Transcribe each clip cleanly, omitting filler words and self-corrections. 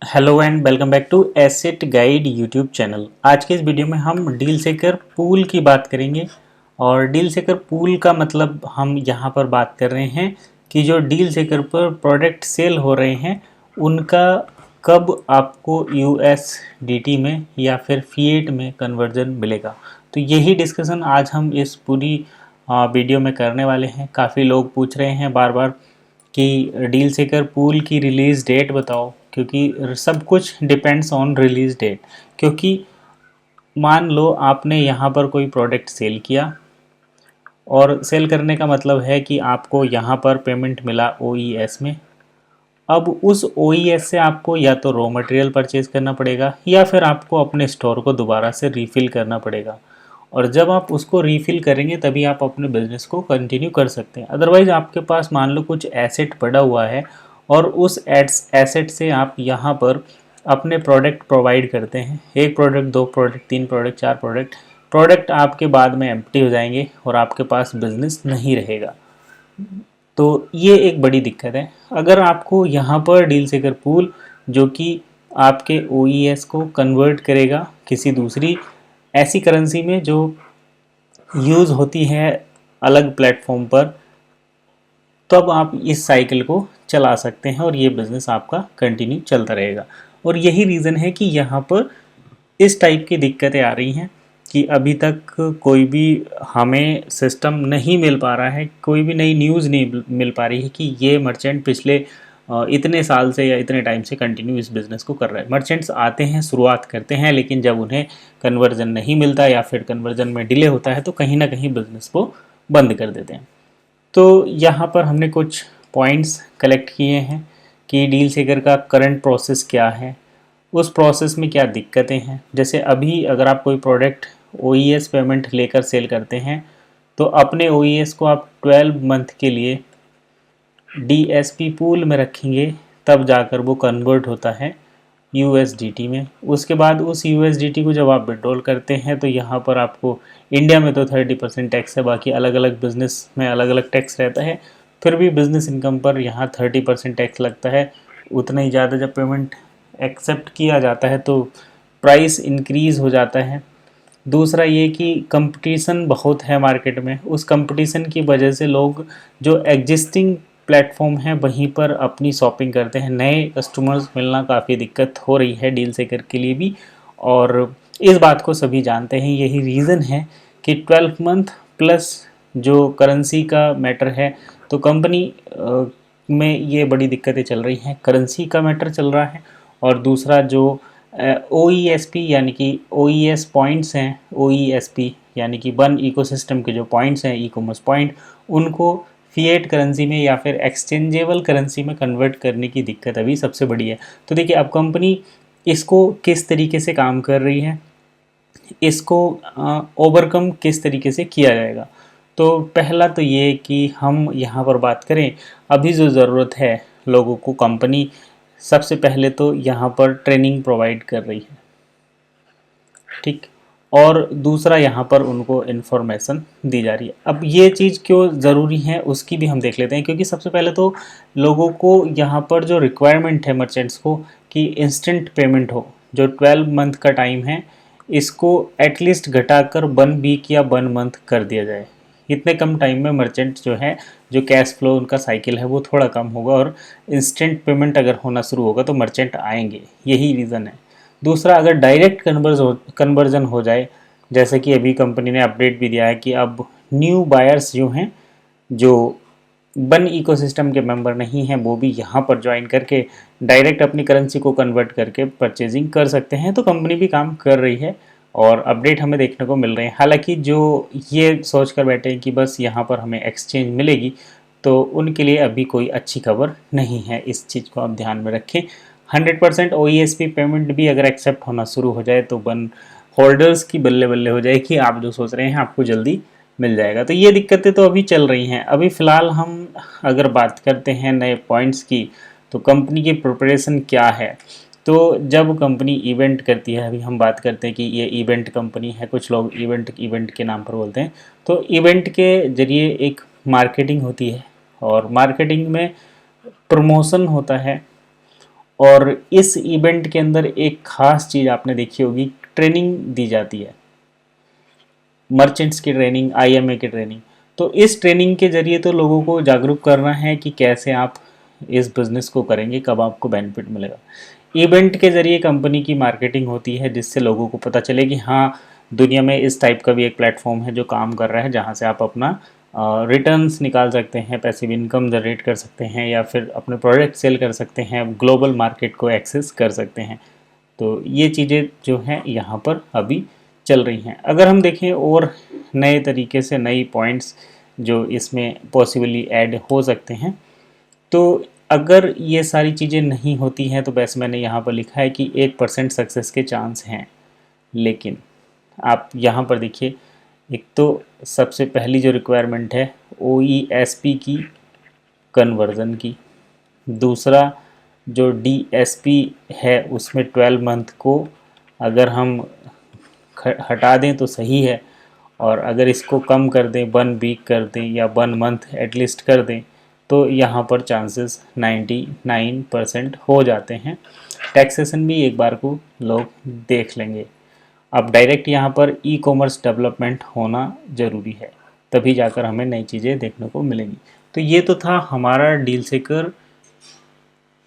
Hello and welcome back to asset guide YouTube channel. आज के इस वीडियो में हम डील सेकर पूल की बात करेंगे। और डील सेकर पूल का मतलब हम यहाँ पर बात कर रहे हैं कि जो डील सेकर पर प्रोडक्ट सेल हो रहे हैं उनका कब आपको यूएसडीटी में या फिर फिएट में कन्वर्जन मिलेगा। तो यही डिस्कशन आज हम इस पूरी वीडियो में करने वाले हैं। काफ़ी लोग पूछ रहे हैं बार बार कि डील सेकर पूल की रिलीज़ डेट बताओ, क्योंकि सब कुछ डिपेंड्स ऑन रिलीज़ डेट। क्योंकि मान लो आपने यहाँ पर कोई प्रोडक्ट सेल किया और सेल करने का मतलब है कि आपको यहाँ पर पेमेंट मिला ओईएस में। अब उस ओईएस से आपको या तो रॉ मटेरियल परचेज़ करना पड़ेगा या फिर आपको अपने स्टोर को दोबारा से रीफ़िल करना पड़ेगा। और जब आप उसको रीफ़िल करेंगे तभी आप अपने बिज़नेस को कंटिन्यू कर सकते हैं। अदरवाइज़ आपके पास मान लो कुछ एसेट पड़ा हुआ है और उस एसेट से आप यहाँ पर अपने प्रोडक्ट प्रोवाइड करते हैं। एक प्रोडक्ट, दो प्रोडक्ट, तीन प्रोडक्ट, चार प्रोडक्ट आपके बाद में एम्प्टी हो जाएंगे और आपके पास बिज़नेस नहीं रहेगा। तो ये एक बड़ी दिक्कत है। अगर आपको यहाँ पर डील सेकर पूल जो कि आपके ओईएस को कन्वर्ट करेगा किसी दूसरी ऐसी करेंसी में जो यूज़ होती है अलग प्लेटफॉर्म पर, तब आप इस साइकिल को चला सकते हैं और ये बिज़नेस आपका कंटिन्यू चलता रहेगा। और यही रीज़न है कि यहाँ पर इस टाइप की दिक्कतें आ रही हैं कि अभी तक कोई भी हमें सिस्टम नहीं मिल पा रहा है, कोई भी नई न्यूज़ नहीं मिल पा रही है कि ये मर्चेंट पिछले इतने साल से या इतने टाइम से कंटिन्यू इस बिज़नेस को कर रहा है। मर्चेंट्स आते हैं, शुरुआत करते हैं, लेकिन जब उन्हें कन्वर्जन नहीं मिलता या फिर कन्वर्जन में डिले होता है तो कहीं ना कहीं बिज़नेस को बंद कर देते हैं। तो यहाँ पर हमने कुछ पॉइंट्स कलेक्ट किए हैं कि डील सेकर का करंट प्रोसेस क्या है, उस प्रोसेस में क्या दिक्कतें हैं। जैसे अभी अगर आप कोई प्रोडक्ट ओईएस पेमेंट लेकर सेल करते हैं तो अपने ओईएस को आप 12 मंथ के लिए डीएसपी पूल में रखेंगे, तब जाकर वो कन्वर्ट होता है यूएसडीटी में। उसके बाद उस यूएसडीटी को जब आप विड्रॉल करते हैं तो यहाँ पर आपको इंडिया में तो 30% टैक्स है, बाकी अलग अलग बिजनेस में अलग अलग टैक्स रहता है। फिर भी बिजनेस इनकम पर यहाँ 30% टैक्स लगता है। उतना ही ज़्यादा जब पेमेंट एक्सेप्ट किया जाता है तो प्राइस इंक्रीज़ हो जाता है। दूसरा ये कि कंपटीशन बहुत है मार्केट में, उस कंपटीशन की वजह से लोग जो एग्जिस्टिंग प्लेटफॉर्म है वहीं पर अपनी शॉपिंग करते हैं। नए कस्टमर्स मिलना काफ़ी दिक्कत हो रही है डील सेकर के लिए भी, और इस बात को सभी जानते हैं। यही रीज़न है कि 12 मंथ प्लस जो करेंसी का मैटर है, तो कंपनी में ये बड़ी दिक्कतें चल रही हैं। करेंसी का मैटर चल रहा है और दूसरा जो ओईएसपी यानी कि ओईएस पॉइंट्स हैं, ओईएसपी यानी कि वन इकोसिस्टम के जो पॉइंट्स हैं, ई कॉमर्स पॉइंट, उनको फिएट करेंसी में या फिर एक्सचेंजेबल करेंसी में कन्वर्ट करने की दिक्कत अभी सबसे बड़ी है। तो देखिए अब कंपनी इसको किस तरीके से काम कर रही है, इसको ओवरकम किस तरीके से किया जाएगा। तो पहला तो ये कि हम यहाँ पर बात करें, अभी जो ज़रूरत है लोगों को, कंपनी सबसे पहले तो यहाँ पर ट्रेनिंग प्रोवाइड कर रही है, ठीक। और दूसरा यहाँ पर उनको इन्फॉर्मेशन दी जा रही है। अब ये चीज़ क्यों ज़रूरी है उसकी भी हम देख लेते हैं, क्योंकि सबसे पहले तो लोगों को यहाँ पर जो रिक्वायरमेंट है मर्चेंट्स को कि इंस्टेंट पेमेंट हो। जो 12 मंथ का टाइम है इसको एटलीस्ट घटाकर 1 वीक या 1 मंथ कर दिया जाए। इतने कम टाइम में मर्चेंट जो है, जो कैश फ्लो उनका साइकिल है वो थोड़ा कम होगा और इंस्टेंट पेमेंट अगर होना शुरू होगा तो मर्चेंट आएंगे। यही रीज़न है। दूसरा, अगर डायरेक्ट कन्वर्जन हो जाए, जैसे कि अभी कंपनी ने अपडेट भी दिया है कि अब न्यू बायर्स जो हैं, जो वन इकोसिस्टम के मेंबर नहीं हैं, वो भी यहाँ पर ज्वाइन करके डायरेक्ट अपनी करेंसी को कन्वर्ट करके परचेजिंग कर सकते हैं। तो कंपनी भी काम कर रही है और अपडेट हमें देखने को मिल रहे हैं। हालांकि जो ये सोच कर बैठे हैं कि बस यहाँ पर हमें एक्सचेंज मिलेगी, तो उनके लिए अभी कोई अच्छी खबर नहीं है। इस चीज़ को आप ध्यान में रखें। 100% ओईएसपी पेमेंट भी अगर एक्सेप्ट होना शुरू हो जाए तो वन होल्डर्स की बल्ले बल्ले हो जाए कि आप जो सोच रहे हैं आपको जल्दी मिल जाएगा। तो ये दिक्कतें तो अभी चल रही हैं। अभी फ़िलहाल हम अगर बात करते हैं नए पॉइंट्स की, तो कंपनी की प्रिपरेशन क्या है। तो जब कंपनी इवेंट करती है, अभी हम बात करते हैं कि ये इवेंट कंपनी है, कुछ लोग इवेंट के नाम पर बोलते हैं। तो इवेंट के ज़रिए एक मार्केटिंग होती है और मार्केटिंग में प्रमोशन होता है और इस इवेंट के अंदर एक खास चीज़ आपने देखी होगी, ट्रेनिंग दी जाती है, मर्चेंट्स की ट्रेनिंग, आईएमए की ट्रेनिंग। तो इस ट्रेनिंग के ज़रिए तो लोगों को जागरूक करना है कि कैसे आप इस बिज़नेस को करेंगे, कब आपको बेनिफिट मिलेगा। इवेंट के ज़रिए कंपनी की मार्केटिंग होती है, जिससे लोगों को पता चले कि हाँ, दुनिया में इस टाइप का भी एक प्लेटफॉर्म है जो काम कर रहा है, जहाँ से आप अपना रिटर्न्स निकाल सकते हैं, पैसिव इनकम जनरेट कर सकते हैं, या फिर अपने प्रोडक्ट सेल कर सकते हैं, ग्लोबल मार्केट को एक्सेस कर सकते हैं। तो ये चीज़ें जो हैं यहाँ पर अभी चल रही हैं। अगर हम देखें और नए तरीके से नई पॉइंट्स जो इसमें पॉसिबली ऐड हो सकते हैं, तो अगर ये सारी चीज़ें नहीं होती हैं तो वैसे मैंने यहाँ पर लिखा है कि 1% सक्सेस के चांस हैं। लेकिन आप यहाँ पर देखिए, एक तो सबसे पहली जो रिक्वायरमेंट है OESP की कन्वर्ज़न की, दूसरा जो DSP है उसमें 12 मंथ को अगर हम हटा दें तो सही है, और अगर इसको कम कर दें, 1 वीक कर दें या 1 मंथ एटलीस्ट कर दें, तो यहाँ पर चांसेस 99% हो जाते हैं। टैक्सेशन भी एक बार को लोग देख लेंगे। अब डायरेक्ट यहाँ पर ई कॉमर्स डेवलपमेंट होना ज़रूरी है, तभी जाकर हमें नई चीज़ें देखने को मिलेंगी। तो ये तो था हमारा डील सेकर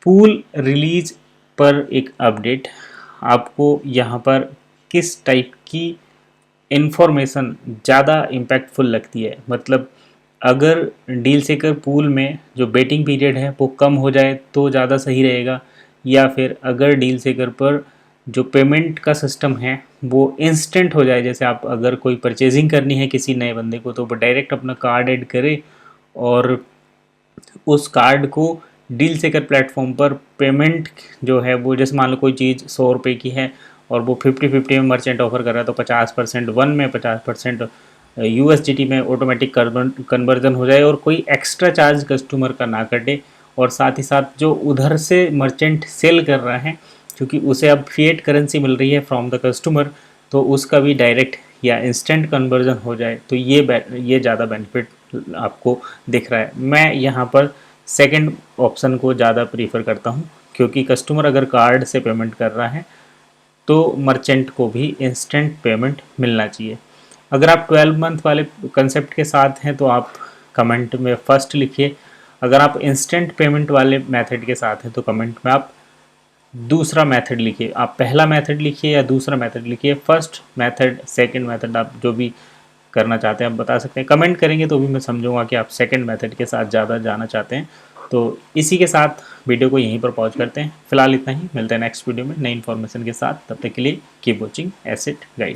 पूल रिलीज पर एक अपडेट। आपको यहाँ पर किस टाइप की इन्फॉर्मेशन ज़्यादा इम्पैक्टफुल लगती है, मतलब अगर डील सेकर पूल में जो बेटिंग पीरियड है वो कम हो जाए तो ज़्यादा सही रहेगा, या फिर अगर डील सेकर पर जो पेमेंट का सिस्टम है वो इंस्टेंट हो जाए, जैसे आप अगर कोई परचेजिंग करनी है किसी नए बंदे को तो वो डायरेक्ट अपना कार्ड ऐड करे और उस कार्ड को डील सेकर प्लेटफॉर्म पर पेमेंट जो है वो, जैसे मान लो कोई चीज़ 100 रुपये की है और वो 50-50 में मर्चेंट ऑफर कर रहा है, तो 50% वन में, 50% USDT में ऑटोमेटिक कन्वर्जन हो जाए और कोई एक्स्ट्रा चार्ज कस्टमर का ना कटे। और साथ ही साथ जो उधर से मर्चेंट सेल कर रहा है, क्योंकि उसे अब फिएट करेंसी मिल रही है फ्रॉम द कस्टमर, तो उसका भी डायरेक्ट या इंस्टेंट कन्वर्जन हो जाए, तो ये ज़्यादा बेनिफिट आपको दिख रहा है। मैं यहाँ पर सेकंड ऑप्शन को ज़्यादा प्रीफर करता हूँ, क्योंकि कस्टमर अगर कार्ड से पेमेंट कर रहा है तो मर्चेंट को भी इंस्टेंट पेमेंट मिलना चाहिए। अगर आप 12 मंथ वाले कंसेप्ट के साथ हैं तो आप कमेंट में फर्स्ट लिखिए, अगर आप इंस्टेंट पेमेंट वाले मेथड के साथ हैं तो कमेंट में आप दूसरा मेथड लिखिए। आप पहला मेथड लिखिए या दूसरा मेथड लिखिए, फर्स्ट मेथड, सेकंड मेथड, आप जो भी करना चाहते हैं आप बता सकते हैं। कमेंट करेंगे तो भी मैं समझूंगा कि आप सेकंड मेथड के साथ ज़्यादा जाना चाहते हैं। तो इसी के साथ वीडियो को यहीं पर पॉज करते हैं। फिलहाल इतना ही, मिलते हैं नेक्स्ट वीडियो में नई इन्फॉर्मेशन के साथ। तब तक के लिए कीप वॉचिंग एसेट गाइड।